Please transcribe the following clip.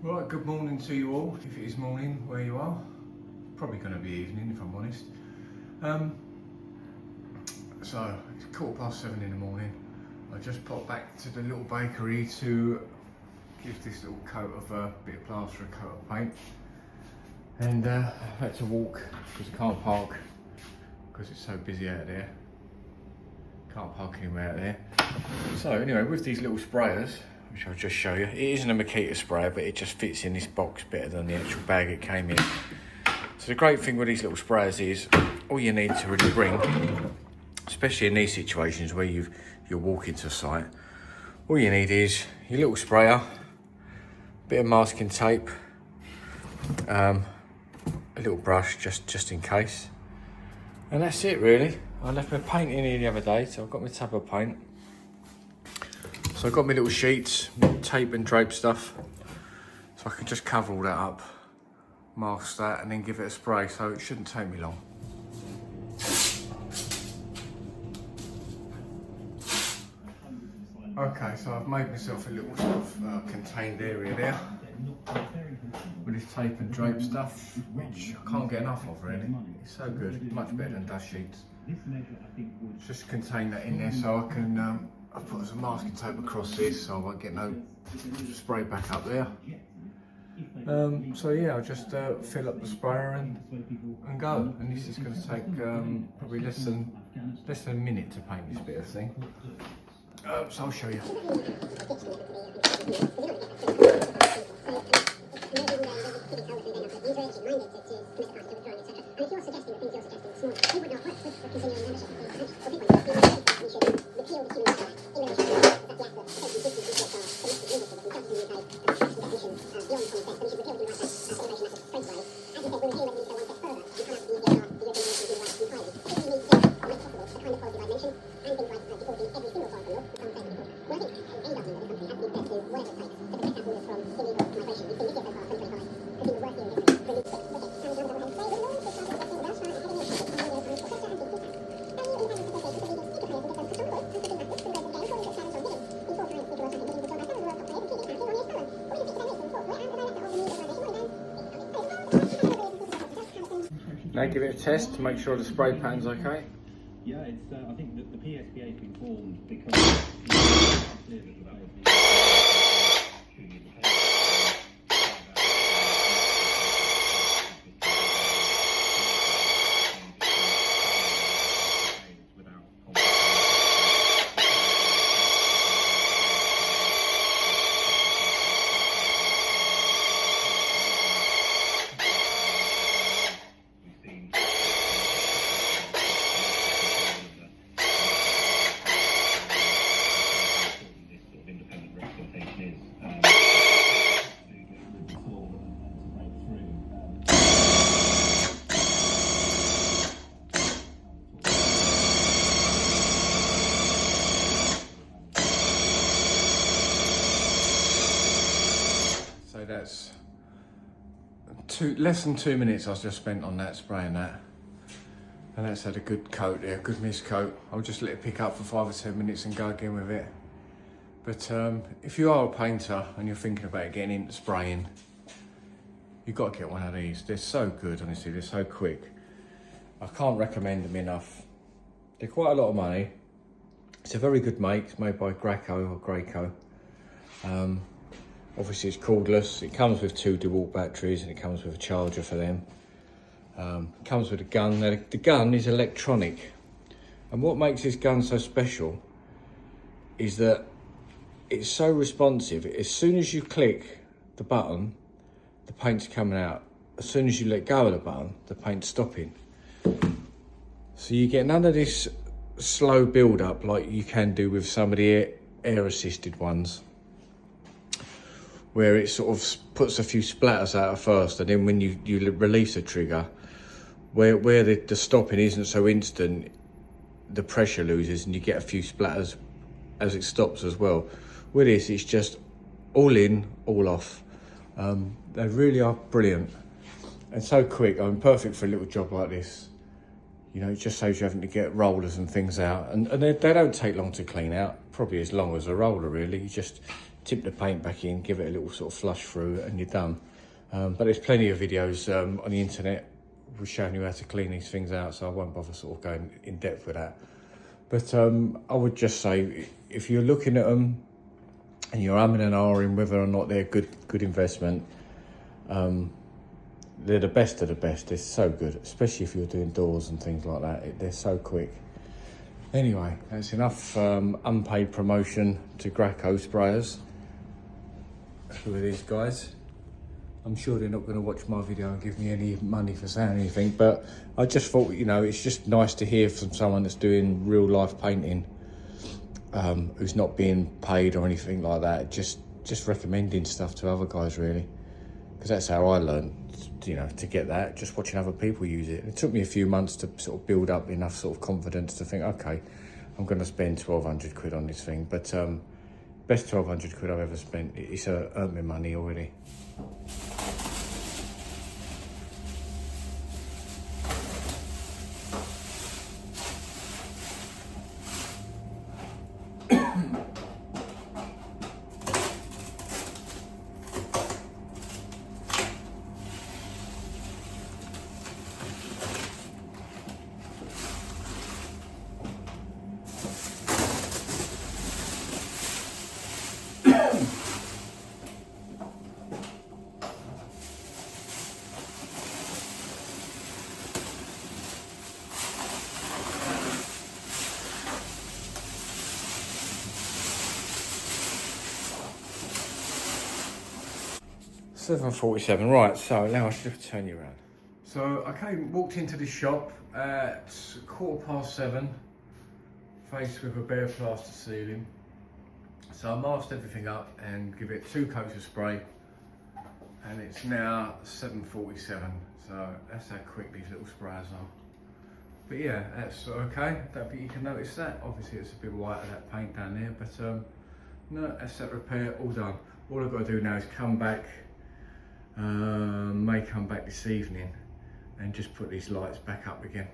Right, good morning to you all, if it is morning where you are. Probably going to be evening if I'm honest. So, it's 7:15 in the morning. I just popped back to the little bakery to give this little coat of a bit of plaster, a coat of paint. And I've had to walk because I can't park because it's so busy out there. Can't park anywhere out there. So anyway, with these little sprayers, which I'll just show you. It isn't a Makita sprayer, but it just fits in this box better than the actual bag it came in. So the great thing with these little sprayers is all you need to really bring, especially in these situations where you're walking to site, all you need is your little sprayer, a bit of masking tape, a little brush just in case, and that's it really. I left my paint in here the other day, so I've got my tub of paint. So I've got my little sheets, tape and drape stuff, so I can just cover all that up, mask that and then give it a spray, so it shouldn't take me long. Okay, so I've made myself a little sort of contained area there with this tape and drape stuff, which I can't get enough of really. It's so good, much better than dust sheets. Just contain that in there so I can I've put some masking tape across this so I won't get no spray back up there. So yeah, I'll just fill up the sprayer and go. And this is going to take probably less than a minute to paint this bit of thing. So I'll show you. Now give it a test to make sure the spray pattern's okay. Yeah, it's. I think that the PSPA has been formed because. So that's less than 2 minutes I've just spent on that, spraying that. And that's had a good coat there, good mist coat. I'll just let it pick up for 5 or 10 minutes and go again with it. But if you are a painter and you're thinking about getting into spraying, you've got to get one of these. They're so good, honestly, they're so quick. I can't recommend them enough. They're quite a lot of money. It's a very good make, it's made by Graco or Graco. Obviously it's cordless, it comes with 2 DeWalt batteries and it comes with a charger for them. It comes with a gun. Now the gun is electronic, and what makes this gun so special is that it's so responsive. As soon as you click the button, the paint's coming out. As soon as you let go of the button, the paint's stopping. So you get none of this slow build up like you can do with some of the air assisted ones, where it sort of puts a few splatters out at first, and then when you release the trigger, where the stopping isn't so instant, the pressure loses and you get a few splatters as it stops as well. With this, it's just all in, all off. They really are brilliant and so quick. I mean, perfect for a little job like this. You know, it just saves you having to get rollers and things out, and they don't take long to clean out, probably as long as a roller really. You just tip the paint back in, give it a little sort of flush through, and you're done. But there's plenty of videos on the internet showing you how to clean these things out, so I won't bother sort of going in depth with that. But I would just say, if you're looking at them and you're umming and ahhing whether or not they're good investment, they're the best of the best. They're so good, especially if you're doing doors and things like that. They're so quick. Anyway, that's enough unpaid promotion to Graco sprayers with these guys. I'm sure they're not going to watch my video and give me any money for saying anything, but I just thought, you know, it's just nice to hear from someone that's doing real life painting, who's not being paid or anything like that, just recommending stuff to other guys, really. Because that's how I learned, you know, to get that, just watching other people use it. It took me a few months to sort of build up enough sort of confidence to think, okay, I'm going to spend 1,200 quid on this thing. But best 1,200 quid I've ever spent. It's earned me money already. £7.47, right, so now I should have to turn you around. So I walked into the shop at 7:15, faced with a bare plaster ceiling. So I masked everything up and give it 2 coats of spray, and it's now 7:47. So that's how quick these little sprayers are. But yeah, that's okay. Don't think you can notice that. Obviously it's a bit white of that paint down there, but no, that's that repair all done. All I've got to do now is come back, may come back this evening and just put these lights back up again.